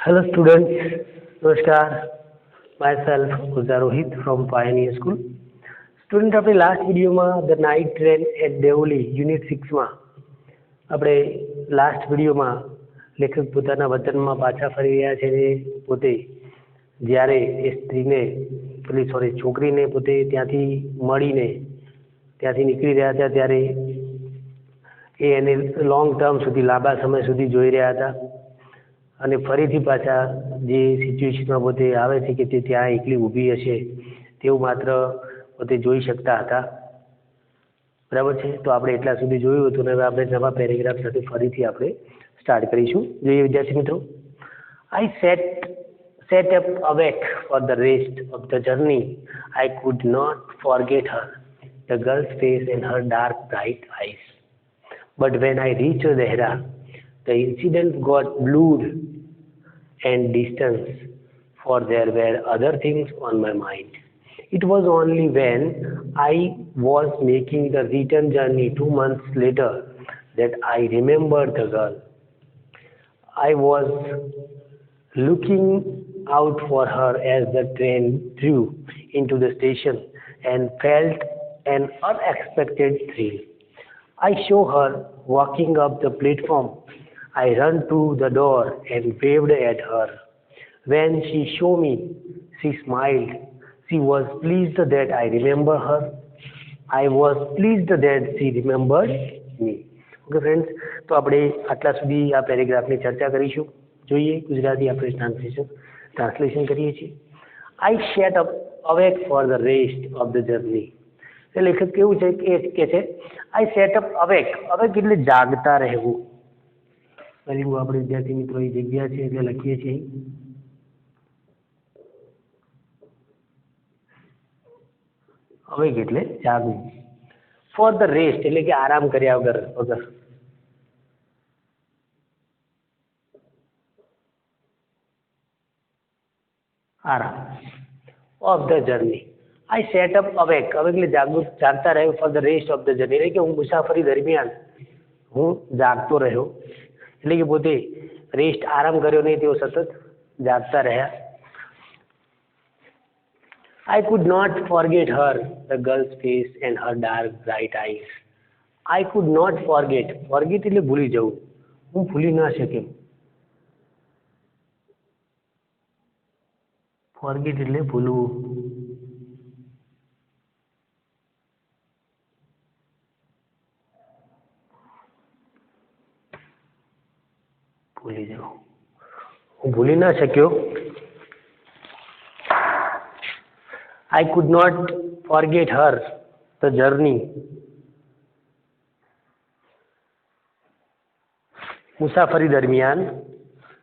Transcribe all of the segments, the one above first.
Hello students, Namaskar. Myself Gulzar Rohit from Pioneer School. Student આપણે last વિડીયોમાં the night train at Deoli unit 6માં આપણે last વિડીયોમાં લેખક પોતાના વતનમાં પાછા ફરી રહ્યા છે અને પોતે જ્યારે એ સ્ત્રીને છોકરીને પોતે ત્યાંથી મળીને ત્યાંથી નીકળી રહ્યા હતા ત્યારે એ એને લોંગ ટર્મ સુધી લાંબા સમય સુધી જોઈ રહ્યા હતા અને ફરીથી પાછા જે સિચ્યુએશનમાં પોતે આવે છે કે તે ત્યાં એકલી ઊભી હશે તેવું માત્ર પોતે જોઈ શકતા હતા. બરાબર છે, તો આપણે એટલા સુધી જોયું હતું અને હવે આપણે નવા પેરેગ્રાફ સાથે ફરીથી આપણે સ્ટાર્ટ કરીશું. જોઈએ વિદ્યાર્થી મિત્રો. I sat up awake for the rest of the journey. I could not forget her, the girl's face and her dark bright eyes. But when I reach Dehra, the incident got blurred and distant, for there were other things on my mind. It was only when I was making the return journey 2 months later that I remembered the girl. I was looking out for her as the train drew into the station and felt an unexpected thrill. I saw her walking up the platform. I ran to the door and waved at her. When she saw me, she smiled. She was pleased that I remember her. I was pleased that she remembered me. Okay friends, તો આપણે આટલા સુધી આ પેરેગ્રાફની ચર્ચા કરીશું. જોઈએ ગુજરાતી આપણે translation કરીએ છીએ. I sat up awake for the rest of the journey. એ લેખક કેવું છે કે છે I sat up awake. Awake એટલે જાગતા રહેવું. પહેલું આપણે વિદ્યાર્થી મિત્રો એ જગ્યા છે એટલે લખીએ છીએ અવેક એટલે જાગવું. ફોર ધ રેસ્ટ એટલે કે આરામ કર્યા વગર આરામ. Of the journey. I sat up awake. Awake એટલે જાગતા રહ્યો. Four the rest of the journey એટલે કે હું મુસાફરી દરમિયાન હું જાગતો રહ્યો. એટલે કે પોતે રેસ્ટ આરામ કર્યો નહીં, તેઓ સતત જાગતા રહ્યા. I could not forget her, the girl's face and her dark bright eyes. I could not forget. Forget એટલે ભૂલી જવું. હું ભૂલી ના શક્યો. Forget એટલે ભૂલવું. ભૂલી જવું. હું ભૂલી ના શક્યો. I could not forget her, the journey. મુસાફરી દરમિયાન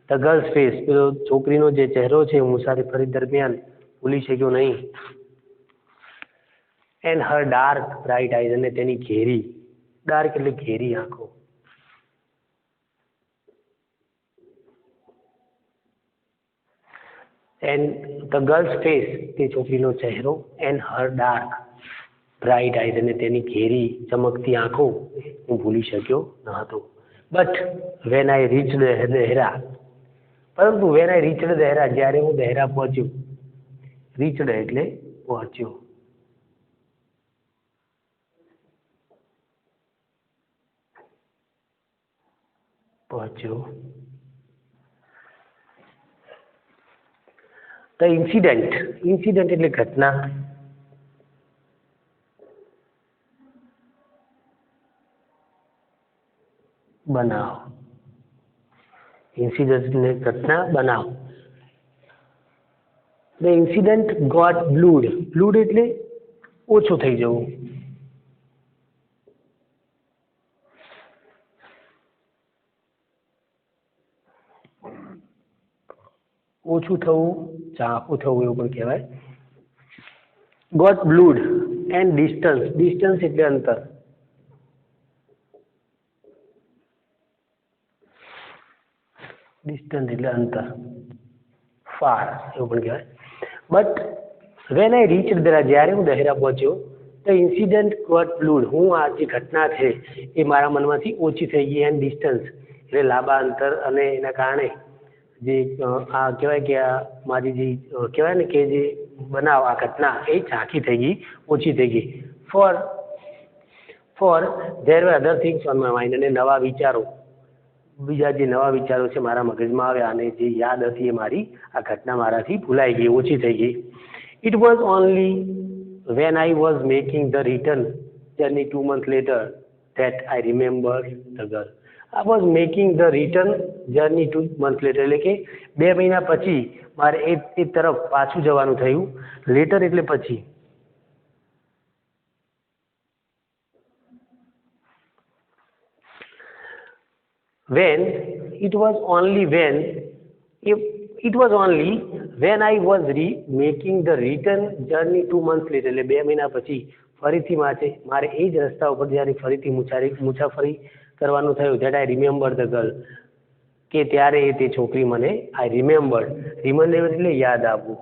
the girl's face, પેલો છોકરીનો જે ચહેરો છે મુસાફરી દરમિયાન ભૂલી શક્યો નહીં. And her dark bright eyes, અને તેની ઘેરી, ડાર્ક એટલે ઘેરી આંખો. And the girl's face, તે છોકરીનો ચહેરો, and her dark bright eyes, અને તેની ઘેરી ચમકતી આંખો હું ભૂલી શક્યો ન હતો. But when I reached Dehra, પરંતુ when I reached દેહરા, જ્યારે હું દેહરા પહોંચ્યો. reached એટલે પહોંચ્યો. The incident એટલે ઘટના. બનાવ. ઇન્સિડન્ટ એટલે ઘટના, બનાવ. The incident got blurred. Blurred એટલે ઓછું થઈ જવું. ઓછું થવું, ઝાંખું થવું એવું પણ કહેવાય. Got blurred and distance. Distance એટલે અંતર. ડિસ્ટન્સ એટલે અંતર, ફાર એવું પણ કહેવાય. But when I reach Dehra, જ્યારે હું દેહરા પહોંચ્યો, ધ ઇન્સિડન્ટ ગોટ બ્લૂડ. હું આ જે ઘટના છે એ મારા મનમાંથી ઓછી થઈ ગઈ. એન્ડ ડિસ્ટન્સ એટલે લાંબા અંતર, અને એના કારણે જે આ કહેવાય કે આ મારી જે કહેવાય ને કે જે બનાવ આ ઘટના એ ઝાંખી થઈ ગઈ, ઓછી થઈ ગઈ. Four there were other things on my mind, અને નવા વિચારો, બીજા જે નવા વિચારો છે મારા મગજમાં આવ્યા, અને જે યાદ હતી એ મારી આ ઘટના મારાથી ભૂલાઈ ગઈ, ઓછી થઈ ગઈ. It was only when I was making the return journey 2 months later that I remember the girl. I was making the return journey 2 months later, એટલે કે 2 મહિના પછી મારે એ તરફ પાછું જવાનું થયું. લેટર એટલે પછી. When it was only when I was making the return journey 2 months later, એટલે 2 મહિના પછી ફરીથી મારે એ જ રસ્તા ઉપર જ્યારે ફરીથી મુસાફરી કરવાનું થયું, that I remember the girl, કે ત્યારે તે છોકરી મને I remember એટલે યાદ આવવું.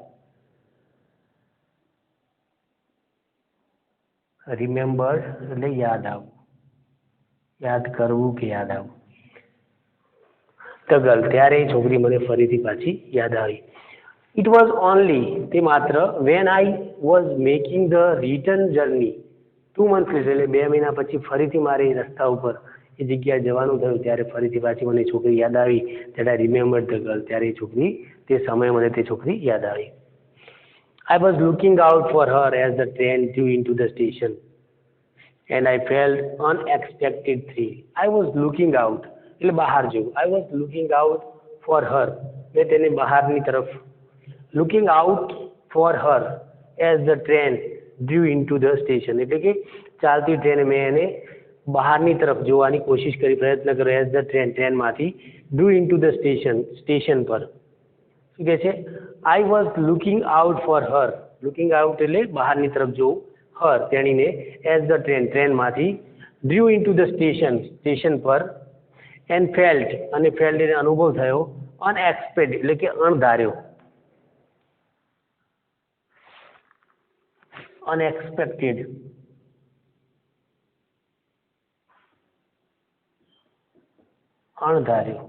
Remember એટલે યાદ આવવું, યાદ કરવું કે યાદ આવવું. The girl, ત્યારે એ છોકરી મને ફરીથી પાછી યાદ આવી. It was only, તે માત્ર when I was making the return journey 2 months later, એટલે 2 મહિના પછી ફરીથી મારે એ રસ્તા ઉપર એ જગ્યાએ જવાનું થયું, ત્યારે ફરીથી પાછી મને છોકરી યાદ આવી. that I remembered the girl, ત્યારે એ છોકરી, તે સમયે મને તે છોકરી યાદ આવી. I was looking out for her as the train drew into the station and I felt unexpected thrill. I was looking out એટલે બહાર જવું. I was looking out for her, મેં તેને બહારની તરફ, looking out for her as the train drew into the station, એટલે કે ચાલતી ટ્રેન મેં એને બહારની તરફ જોવાની કોશિશ કરી, પ્રયત્ન કર્યો. as the train, ટ્રેનમાંથી, drew into the station, station પર. શું કહે છે? I was looking out for her, looking out એટલે બહારની તરફ જોવું, her તેણીને, as the train, ટ્રેનમાંથી, drew into the station, station પર, and felt અને felt એને અનુભવ થયો, unexpected એટલે કે અણધાર્યો, unexpected અણધાર્યો,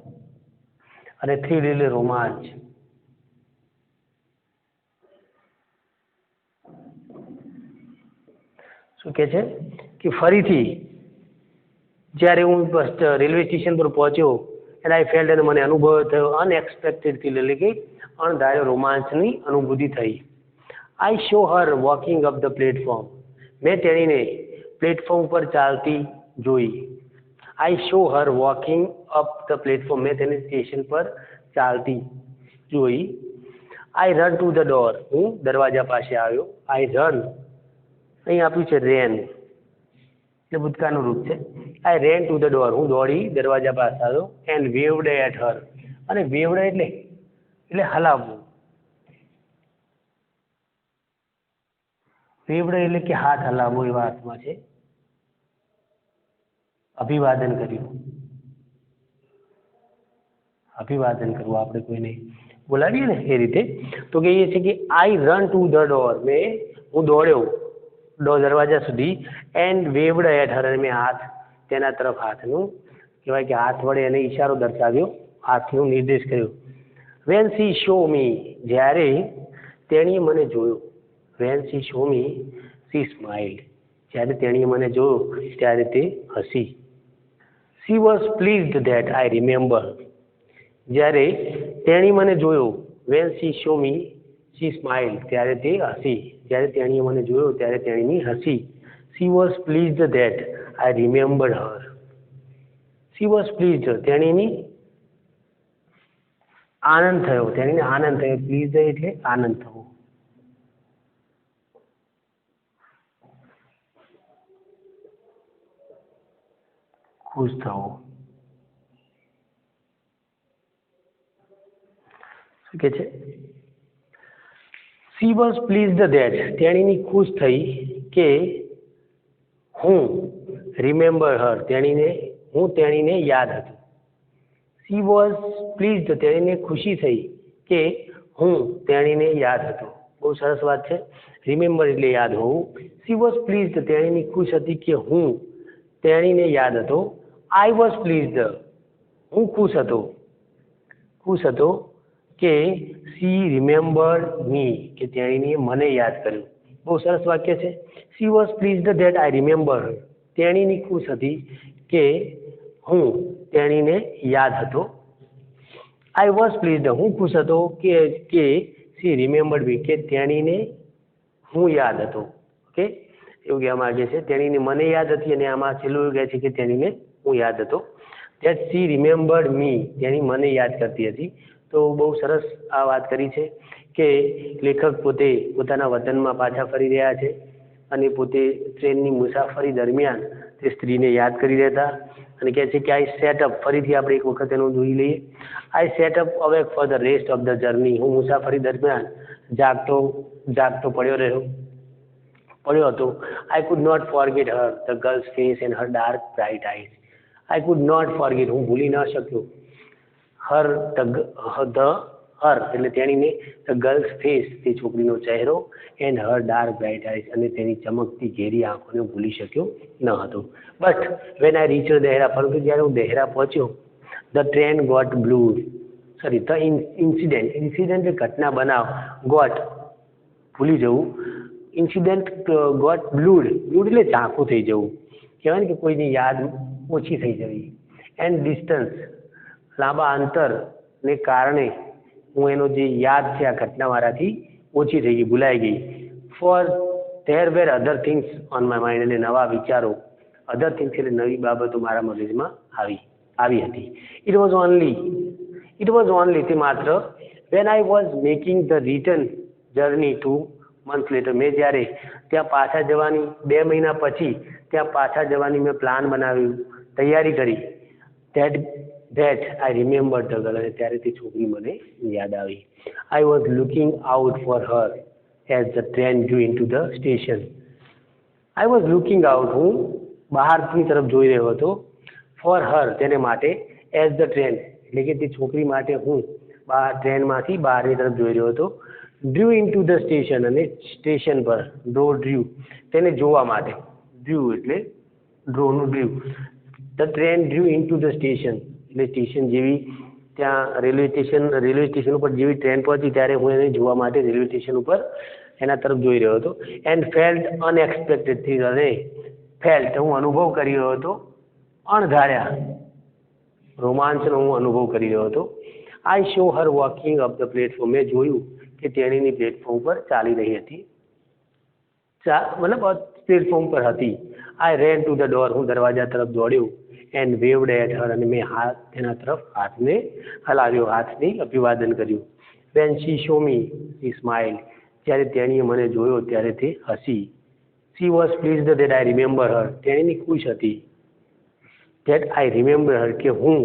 અને thrill એટલે રોમાંચ. શું કે છે કે ફરીથી જ્યારે હું રેલવે સ્ટેશન પર પહોંચ્યો, and I felt અને મને અનુભવ થયો, unexpected thrill એટલે કે અણધાર્યો રોમાંચની અનુભૂતિ થઈ. I saw her walking up the platform, મેં તેણીને પ્લેટફોર્મ પર ચાલતી જોઈ. I saw her walking up the platform, મેં તેને સ્ટેશન પર ચાલતી જોઈ. I ran to the door, હું દરવાજા પાસે આવ્યો. I run અહીં આપ્યું છે ran, એટલે ભૂતકાળનું રૂપ છે. I ran to the door, હું દોડી દરવાજા પાસે આવ્યો. and waved at her, અને waved એટલે હલાવવું. waved એટલે કે હાથ હલાવવો એવા અર્થમાં છે. અભિવાદન કર્યું, અભિવાદન કરવું આપણે કોઈને બોલાવીએ ને એ રીતે. તો કહીએ છીએ કે I run to the door, હું દોડ્યો દરવાજા સુધી. and waved at her, અને મેં હાથ તેના તરફ, હાથનું કહેવાય કે હાથ વડે એને ઈશારો દર્શાવ્યો, હાથનો નિર્દેશ કર્યો. when she saw me, જ્યારે તેણીએ મને જોયો. when she saw me, she smiled, જ્યારે તેણીએ મને જોયો ત્યારે તે હસી. she was pleased that I remember, જ્યારે તેણી મને જોયો. when she saw me, she smiled, ત્યારે તે હસી. જ્યારે તેણીએ મને જોયો ત્યારે તેણીની હસી. she was pleased that I remembered her. she was pleased, તેણીની આનંદ થયો, તેણીને આનંદ થયો. pleased એટલે આનંદ થવો. ખુશ થવો. શું કે છે? she was pleased that, તેણીની ખુશ થઈ કે હું remember her, હું તેણીને યાદ હતું. she was pleased, તેણીને ખુશી થઈ કે હું તેણીને યાદ હતો. બહુ સરસ વાત છે. remember એટલે યાદ હોવું. she was pleased, તેણીની ખુશ હતી કે હું તેણીને યાદ હતો. I was pleased, હું ખુશ હતો કે સી રિમેમ્બર્ડ મી, કે તેણીને મને યાદ કર્યું. બહુ સરસ વાક્ય છે. She was pleased that I remember. તેણીની ખુશ હતી કે હું તેણીને યાદ હતો. આઈ વોઝ પ્લીઝડ, હું ખુશ હતો કે સી રિમેમ્બર્ડ મી, કે તેણીને હું યાદ હતો. ઓકે, એવું કહેવા માંગે છે. તેણીને મને યાદ હતી અને આમાં છેલ્લું એવું કહે છે કે તેણીને હું યાદ હતો. ધેટ સી રિમેમ્બર્ડ મી, તેણી મને યાદ કરતી હતી. તો બહુ સરસ આ વાત કરી છે કે લેખક પોતે પોતાના વતનમાં પાછા ફરી રહ્યા છે અને પોતે ટ્રેનની મુસાફરી દરમિયાન તે સ્ત્રીને યાદ કરી રહેતા અને કહે છે કે આઈ સેટઅપ, ફરીથી આપણે એક વખત એનું જોઈ લઈએ. I sat up awake for the rest of the journey. હું મુસાફરી દરમિયાન જાગતો પડ્યો હતો. I could not forget her, the girl's face and her dark bright eyes. I could not forget, હું ભૂલી ન શક્યો. હર એટલે તેણીને, ધ ગર્લ્સ ફેસ, તે છોકરીનો ચહેરો, and her dark bright eyes, અને તેની ચમકતી ઘેરી આંખોને ભૂલી શક્યો ન હતો. But when I reach Dehra, પરંતુ જ્યારે હું દહેરા પહોંચ્યો, the train got the incident ઘટના બનાવ, ગોટ ભૂલી જવું, ઇન્સિડન્ટ ગોટ બ્લૂડ એટલે ઝાંખું થઈ જવું, કહેવાય ને કે કોઈની યાદ ઓછી થઈ જવી. એન્ડ ડિસ્ટન્સ, લાંબા અંતરને કારણે હું એનો જે યાદ છે આ ઘટના મારાથી ઓછી થઈ ગઈ, ભૂલાઈ ગઈ. Four there were other things on my mind, અને નવા વિચારો, અધર થિંગ્સ એટલે નવી બાબતો મારા મગજમાં આવી હતી. ઇટ વોઝ ઓનલી, તે માત્ર, when I was making the return journey 2 months later, મેં જ્યારે ત્યાં પાછા જવાની 2 મહિના પછી ત્યાં પાછા જવાની મેં પ્લાન બનાવ્યું, તૈયારી કરી. That I remembered the girl, અને ત્યારે તે છોકરી મને યાદ આવી. I was looking out for her as the train due in to the station. I was looking out, હું બહારની તરફ જોઈ રહ્યો હતો. ફોર હર, તેને માટે. એઝ ધ ટ્રેન, એટલે કે તે છોકરી માટે હું ટ્રેનમાંથી બહારની તરફ જોઈ રહ્યો હતો. Due in to the station, અને સ્ટેશન પર. ડ્યુ તેને જોવા માટે. ડ્યુ એટલે ડ્રોનું due. The train due in to the station, એટલે સ્ટેશન જેવી ત્યાં રેલવે સ્ટેશન ઉપર જેવી ટ્રેન પહોંચી ત્યારે હું એને જોવા માટે રેલવે સ્ટેશન ઉપર એના તરફ જોઈ રહ્યો હતો. એન્ડ ફેલ્ટ અનએક્સપેક્ટેડ થિંગ, અને ફેલ્ટ હું અનુભવ કરી રહ્યો હતો, અણધાર્યા રોમાંચનો હું અનુભવ કરી રહ્યો હતો. I saw her walking up the platform, મેં જોયું કે તેણીની પ્લેટફોર્મ પર ચાલી રહી હતી, મતલબ પ્લેટફોર્મ પર હતી. આઈ રેન ટુ ધ ડોર, હું દરવાજા તરફ દોડ્યો. એન્ડ વેવડ એટ હર, અને મેં તેના તરફ હાથને હલાવ્યો, હાથથી અભિવાદન કર્યું. When she saw me, she smile, જ્યારે તેણીએ મને જોયો ત્યારે તે હસી. She was pleased that I remember her, તેણીની ખુશ હતી. ધેટ આઈ રિમેમ્બર હર, કે હું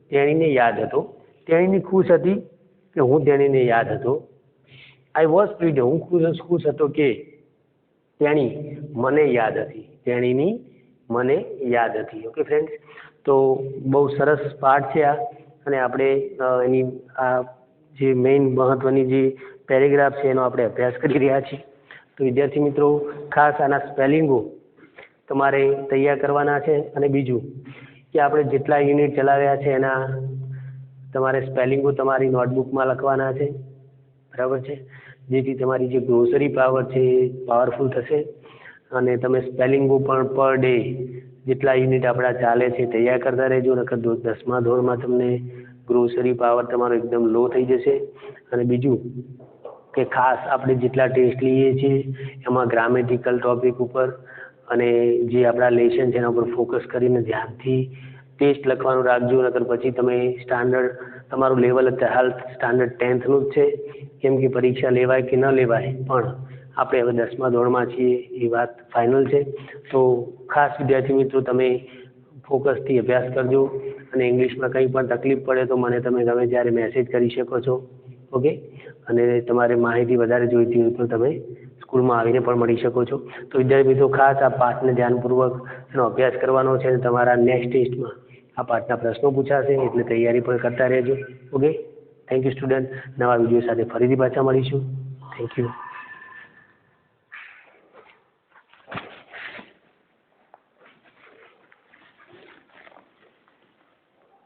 તેણીને યાદ હતો. તેણીની ખુશ હતી કે હું તેણીને યાદ હતો. આઈ વોઝ પ્લીઝડ, હું ખુશ હતો કે તેણી મને યાદ હતી. તેણીની મને યાદ હતી. ઓકે ફ્રેન્ડ્સ, તો બહુ સરસ પાઠ છે આ, અને આપણે એની આ જે મેઇન મહત્ત્વની જે પેરેગ્રાફ છે એનો આપણે અભ્યાસ કરી રહ્યા છીએ. તો વિદ્યાર્થી મિત્રો, ખાસ આના સ્પેલિંગો તમારે તૈયાર કરવાના છે. અને બીજું કે આપણે જેટલા યુનિટ ચલાવ્યા છે એના તમારે સ્પેલિંગો તમારી નોટબુકમાં લખવાના છે, બરાબર છે, જેથી તમારી જે ગ્રોસરી પાવર છે એ પાવરફુલ થશે. અને તમે સ્પેલિંગો પણ પર ડે જેટલા યુનિટ આપણા ચાલે છે તૈયાર કરતા રહેજો, નકર 10મા ધોરણમાં તમને ગ્રોસરી પાવર તમારો એકદમ લો થઈ જશે. અને બીજું કે ખાસ આપણે જેટલા ટેસ્ટ લઈએ છીએ એમાં ગ્રામેટિકલ ટોપિક ઉપર અને જે આપણા લેસન છે એના ઉપર ફોકસ કરીને ધ્યાનથી ટેસ્ટ લખવાનું રાખજો, નકર પછી તમે સ્ટાન્ડર્ડ તમારું લેવલ અત્યારે હાલ સ્ટાન્ડર્ડ 10thનું જ છે, કેમ કે પરીક્ષા લેવાય કે ન લેવાય પણ આપણે હવે 10મા ધોરણમાં છીએ એ વાત ફાઇનલ છે. તો ખાસ વિદ્યાર્થી મિત્રો તમે ફોકસથી અભ્યાસ કરજો, અને ઇંગ્લિશમાં કંઈ પણ તકલીફ પડે તો મને તમે ગમે ત્યારે મેસેજ કરી શકો છો. ઓકે, અને તમારે માહિતી વધારે જોઈતી હોય તો તમે સ્કૂલમાં આવીને પણ મળી શકો છો. તો વિદ્યાર્થી મિત્રો ખાસ આ પાઠને ધ્યાનપૂર્વક એનો અભ્યાસ કરવાનો છે, અને તમારા નેક્સ્ટ ટેસ્ટમાં આ પાઠના પ્રશ્નો પૂછાશે એટલે તૈયારી પણ કરતા રહેજો. Okay, thank you student. નવા વિડીયો સાથે ફરીથી પાછા મળીશું. Thank you.